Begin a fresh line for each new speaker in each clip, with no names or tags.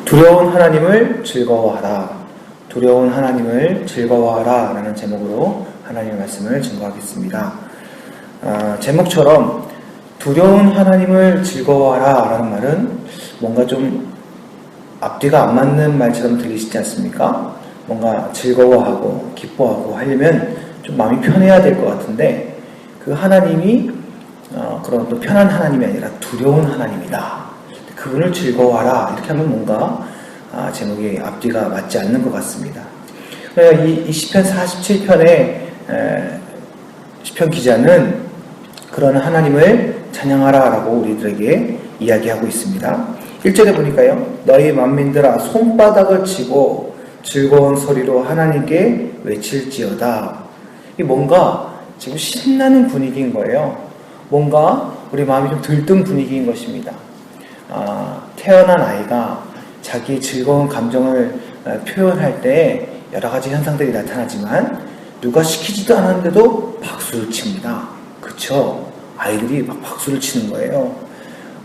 두려운 하나님을 즐거워하라. 두려운 하나님을 즐거워하라 라는 제목으로 하나님의 말씀을 증거하겠습니다. 제목처럼 두려운 하나님을 즐거워하라 라는 말은 뭔가 좀 앞뒤가 안 맞는 말처럼 들리시지 않습니까? 뭔가 즐거워하고 기뻐하고 하려면 좀 마음이 편해야 될 것 같은데, 그 하나님이 그런 또 편한 하나님이 아니라 두려운 하나님이다. 그분을 즐거워하라. 이렇게 하면 뭔가 제목이 앞뒤가 맞지 않는 것 같습니다. 이 시편 47편의 시편 기자는 그런 하나님을 찬양하라 라고 우리들에게 이야기하고 있습니다. 1절에 보니까요, 너희 만민들아 손바닥을 치고 즐거운 소리로 하나님께 외칠지어다. 이 뭔가 지금 신나는 분위기인 거예요. 뭔가 우리 마음이 좀 들뜬 분위기인 것입니다. 태어난 아이가 자기 즐거운 감정을 표현할 때 여러 가지 현상들이 나타나지만 누가 시키지도 않았는데도 박수를 칩니다. 그렇죠? 아이들이 막 박수를 치는 거예요.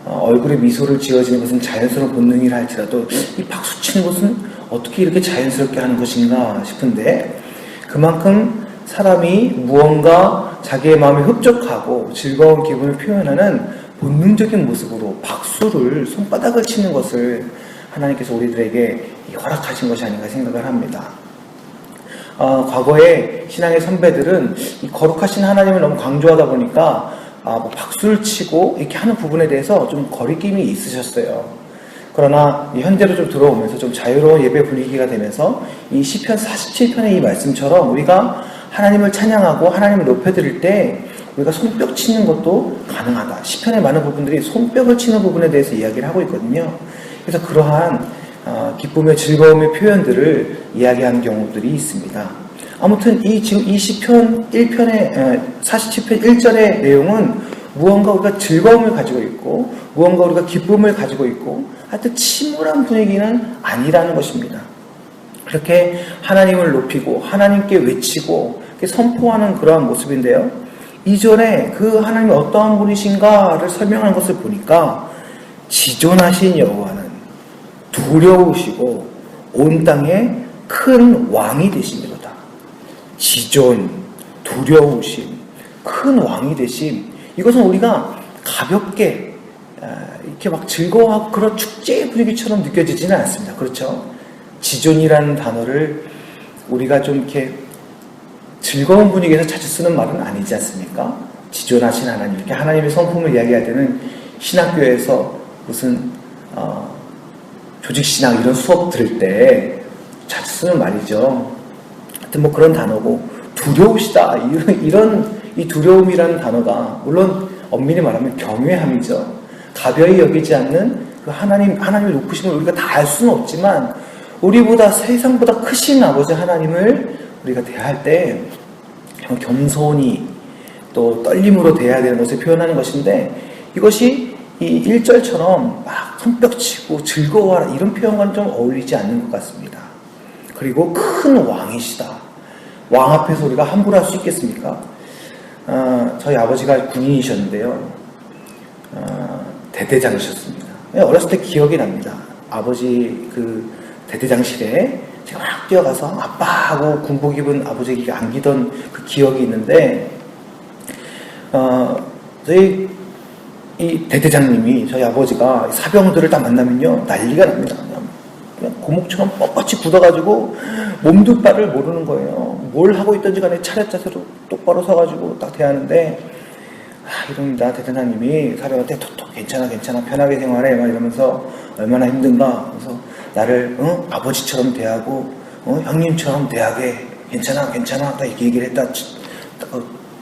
얼굴에 미소를 지어지는 것은 자연스러운 본능이라 할지라도 이 박수 치는 것은 어떻게 이렇게 자연스럽게 하는 것인가 싶은데, 그만큼 사람이 무언가 자기의 마음에 흡족하고 즐거운 기분을 표현하는 본능적인 모습으로 박수를, 손바닥을 치는 것을 하나님께서 우리들에게 허락하신 것이 아닌가 생각을 합니다. 과거에 신앙의 선배들은 이 거룩하신 하나님을 너무 강조하다 보니까 박수를 치고 이렇게 하는 부분에 대해서 좀 거리낌이 있으셨어요. 그러나 현대로 좀 들어오면서 좀 자유로운 예배 분위기가 되면서 이 시편 47편의 이 말씀처럼 우리가 하나님을 찬양하고 하나님을 높여드릴 때 우리가 손뼉 치는 것도 가능하다. 시편의 많은 부분들이 손뼉을 치는 부분에 대해서 이야기를 하고 있거든요. 그래서 그러한 기쁨의 즐거움의 표현들을 이야기하는 경우들이 있습니다. 아무튼 지금 이 시편 1편의 47편 1절의 내용은 무언가 우리가 즐거움을 가지고 있고 무언가 우리가 기쁨을 가지고 있고 하여튼 침울한 분위기는 아니라는 것입니다. 그렇게 하나님을 높이고 하나님께 외치고 선포하는 그러한 모습인데요, 이전에 그 하나님이 어떠한 분이신가를 설명하는 것을 보니까 지존하신 여호와는 두려우시고 온 땅에 큰 왕이 되심이로다. 지존, 두려우심, 큰 왕이 되심, 이것은 우리가 가볍게 이렇게 막 즐거워하고 그런 축제의 분위기처럼 느껴지지는 않습니다. 그렇죠? 지존이라는 단어를 우리가 좀 이렇게 즐거운 분위기에서 자주 쓰는 말은 아니지 않습니까? 지존하신 하나님, 이렇게 하나님의 성품을 이야기할 때는 신학교에서 무슨 조직신학 이런 수업 들을 때 자주 쓰는 말이죠. 하여튼 뭐 그런 단어고, 두려우시다, 이런 이 두려움이라는 단어가 물론 엄밀히 말하면 경외함이죠. 가벼이 여기지 않는 그 하나님의 높으심을 우리가 다 알 수는 없지만 우리보다 세상보다 크신 아버지 하나님을 우리가 대할 때 겸손히 또 떨림으로 대해야 되는 것을 표현하는 것인데, 이것이 이 1절처럼 막 손뼉치고 즐거워하라 이런 표현과는 좀 어울리지 않는 것 같습니다. 그리고 큰 왕이시다. 왕 앞에서 우리가 함부로 할 수 있겠습니까? 저희 아버지가 군인이셨는데요, 대대장이셨습니다. 어렸을 때 기억이 납니다. 아버지 그 대대장실에 제가 막 뛰어가서 아빠하고 군복 입은 아버지에게 안기던 그 기억이 있는데, 저희 이 대대장님이, 저희 아버지가 사병들을 딱 만나면요 난리가 납니다. 그냥 고목처럼 뻣뻣이 굳어가지고 몸도 바를 모르는 거예요. 뭘 하고 있던지 간에 차렷 자세로 똑바로 서가지고 딱 대하는데, 이럽니다. 대대장님이 사병한테 톡톡 괜찮아 편하게 생활해 막 이러면서 얼마나 힘든가. 그래서 나를 아버지처럼 대하고 형님처럼 대하게, 괜찮아 딱 이렇게 얘기를 했다.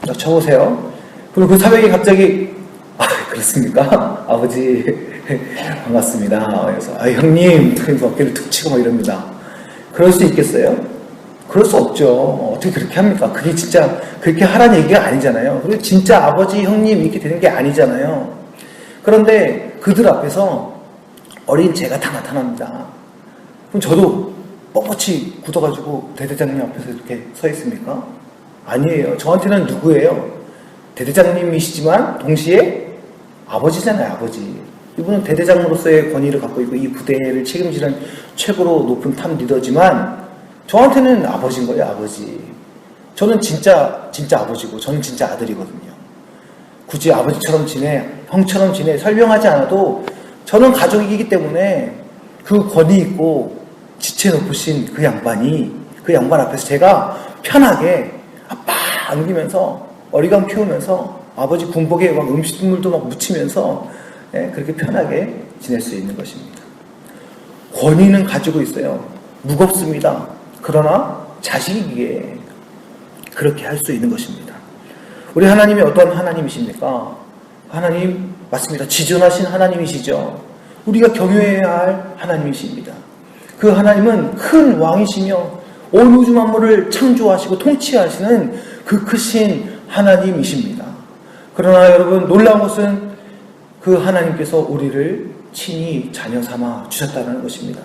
딱 쳐보세요. 그리고 그 사병이 갑자기 그렇습니까? 아버지 반갑습니다. 그래서 형님, 그래서 어깨를 툭 치고 막 이럽니다. 그럴 수 있겠어요? 그럴 수 없죠. 어떻게 그렇게 합니까? 그게 진짜 그렇게 하라는 얘기가 아니잖아요. 그리고 진짜 아버지, 형님 이렇게 되는 게 아니잖아요. 그런데 그들 앞에서 어린 제가 다 나타납니다. 그럼 저도 뻣뻣이 굳어가지고 대대장님 앞에서 이렇게 서 있습니까? 아니에요. 저한테는 누구예요? 대대장님이시지만 동시에 아버지잖아요, 아버지. 이분은 대대장으로서의 권위를 갖고 있고 이 부대를 책임지는 최고로 높은 탑 리더지만 저한테는 아버지인 거예요, 아버지. 저는 진짜 아버지고 저는 진짜 아들이거든요. 굳이 아버지처럼 지내, 형처럼 지내 설명하지 않아도 저는 가족이기 때문에 그 권위 있고 지체 높으신 그 양반 앞에서 제가 편하게 아빠 안기면서 어리광 피우면서 아버지 군복에 막 음식물도 막 묻히면서 그렇게 편하게 지낼 수 있는 것입니다. 권위는 가지고 있어요. 무겁습니다. 그러나 자식이기에 그렇게 할 수 있는 것입니다. 우리 하나님이 어떤 하나님이십니까? 하나님 맞습니다. 지존하신 하나님이시죠. 우리가 경외해야 할 하나님이십니다. 그 하나님은 큰 왕이시며 온 우주 만물을 창조하시고 통치하시는 그 크신 하나님이십니다. 그러나 여러분 놀라운 것은 그 하나님께서 우리를 친히 자녀 삼아 주셨다는 것입니다.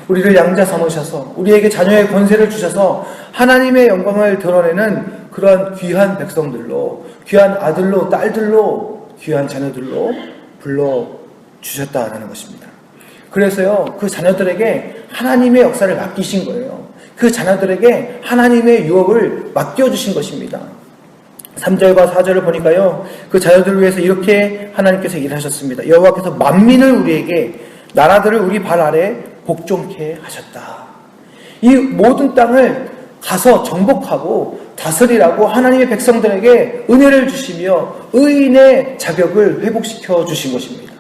우리를 양자 삼으셔서 우리에게 자녀의 권세를 주셔서 하나님의 영광을 드러내는 그러한 귀한 백성들로, 귀한 아들로, 딸들로, 귀한 자녀들로 불러주셨다는 것입니다. 그래서요, 그 자녀들에게 하나님의 역사를 맡기신 거예요. 그 자녀들에게 하나님의 유업을 맡겨주신 것입니다. 3절과 4절을 보니까요, 그 자녀들을 위해서 이렇게 하나님께서 일하셨습니다. 여호와께서 만민을 우리에게, 나라들을 우리 발 아래 복종케 하셨다. 이 모든 땅을 가서 정복하고 다스리라고 하나님의 백성들에게 은혜를 주시며 의인의 자격을 회복시켜 주신 것입니다.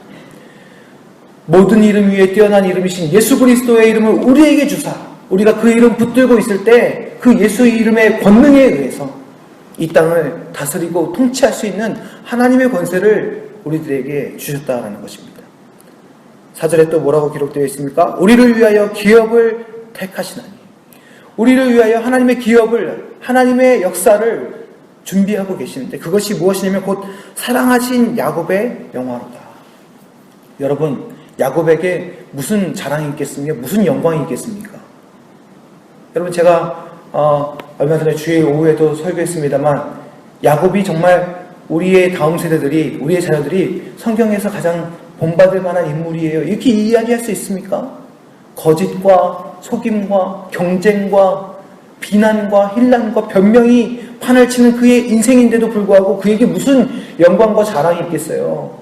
모든 이름 위에 뛰어난 이름이신 예수 그리스도의 이름을 우리에게 주사, 우리가 그 이름 붙들고 있을 때 그 예수의 이름의 권능에 의해서 이 땅을 다스리고 통치할 수 있는 하나님의 권세를 우리들에게 주셨다는 것입니다. 4절에 또 뭐라고 기록되어 있습니까? 우리를 위하여 기업을 택하시나니, 우리를 위하여 하나님의 기업을, 하나님의 역사를 준비하고 계시는데 그것이 무엇이냐면 곧 사랑하신 야곱의 영화로다. 여러분, 야곱에게 무슨 자랑이 있겠습니까? 무슨 영광이 있겠습니까? 여러분, 제가 얼마 전에 주일 오후에도 설교했습니다만 야곱이 정말 우리의 다음 세대들이, 우리의 자녀들이 성경에서 가장 본받을 만한 인물이에요. 이렇게 이야기할 수 있습니까? 거짓과 속임과 경쟁과 비난과 힐난과 변명이 판을 치는 그의 인생인데도 불구하고 그에게 무슨 영광과 자랑이 있겠어요?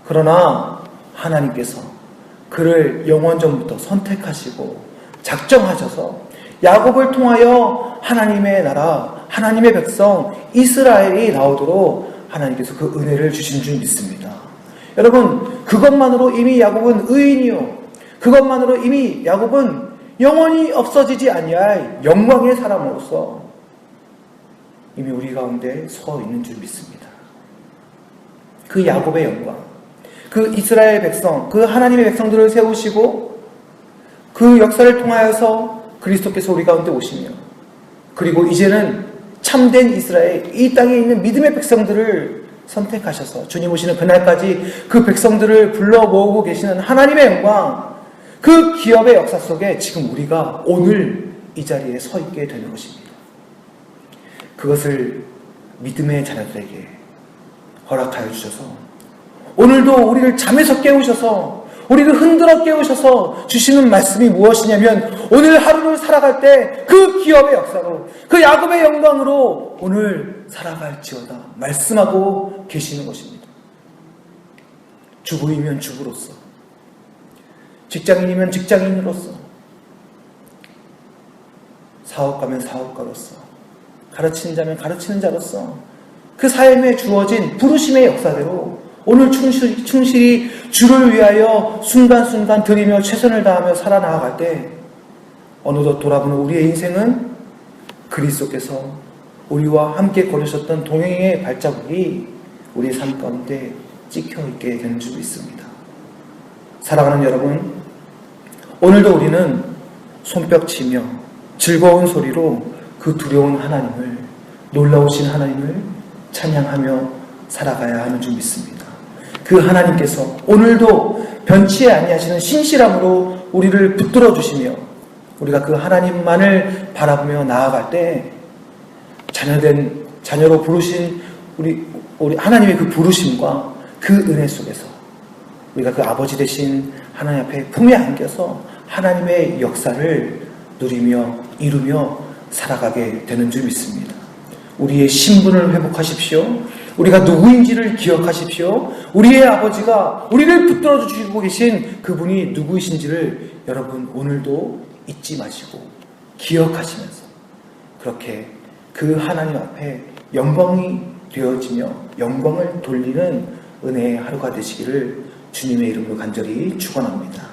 그러나 하나님께서 그를 영원전부터 선택하시고 작정하셔서 야곱을 통하여 하나님의 나라, 하나님의 백성 이스라엘이 나오도록 하나님께서 그 은혜를 주신 줄 믿습니다. 여러분, 그것만으로 이미 야곱은 의인이요, 그것만으로 이미 야곱은 영원히 없어지지 아니할 영광의 사람으로서 이미 우리 가운데 서 있는 줄 믿습니다. 그 야곱의 영광, 그 이스라엘 백성, 그 하나님의 백성들을 세우시고 그 역사를 통하여서 그리스도께서 우리 가운데 오시며, 그리고 이제는 참된 이스라엘, 이 땅에 있는 믿음의 백성들을 선택하셔서 주님 오시는 그날까지 그 백성들을 불러 모으고 계시는 하나님의 영광, 그 기업의 역사 속에 지금 우리가 오늘 이 자리에 서 있게 되는 것입니다. 그것을 믿음의 자녀들에게 허락하여 주셔서 오늘도 우리를 잠에서 깨우셔서, 우리를 흔들어 깨우셔서 주시는 말씀이 무엇이냐면, 오늘 하루를 살아갈 때 그 기업의 역사로, 그 야곱의 영광으로 오늘 살아갈지어다 말씀하고 계시는 것입니다. 주부이면 주부로서, 직장인이면 직장인으로서, 사업가면 사업가로서, 가르치는 자면 가르치는 자로서 그 삶에 주어진 부르심의 역사대로 오늘 충실히 주를 위하여 순간순간 드리며 최선을 다하며 살아나아갈 때 어느덧 돌아보는 우리의 인생은 그리스도께서 우리와 함께 걸으셨던 동행의 발자국이 우리의 삶 가운데 찍혀있게 되는 줄 믿습니다. 사랑하는 여러분, 오늘도 우리는 손뼉치며 즐거운 소리로 그 두려운 하나님을, 놀라우신 하나님을 찬양하며 살아가야 하는 줄 믿습니다. 그 하나님께서 오늘도 변치 아니하시는 신실함으로 우리를 붙들어 주시며 우리가 그 하나님만을 바라보며 나아갈 때 자녀로 부르신 우리 하나님의 그 부르심과 그 은혜 속에서 우리가 그 아버지 되신 하나님 앞에 품에 안겨서 하나님의 역사를 누리며 이루며 살아가게 되는 줄 믿습니다. 우리의 신분을 회복하십시오. 우리가 누구인지를 기억하십시오. 우리의 아버지가 우리를 붙들어 주시고 계신 그분이 누구이신지를 여러분 오늘도 잊지 마시고 기억하시면서 그렇게 그 하나님 앞에 영광이 되어지며 영광을 돌리는 은혜의 하루가 되시기를 주님의 이름으로 간절히 축원합니다.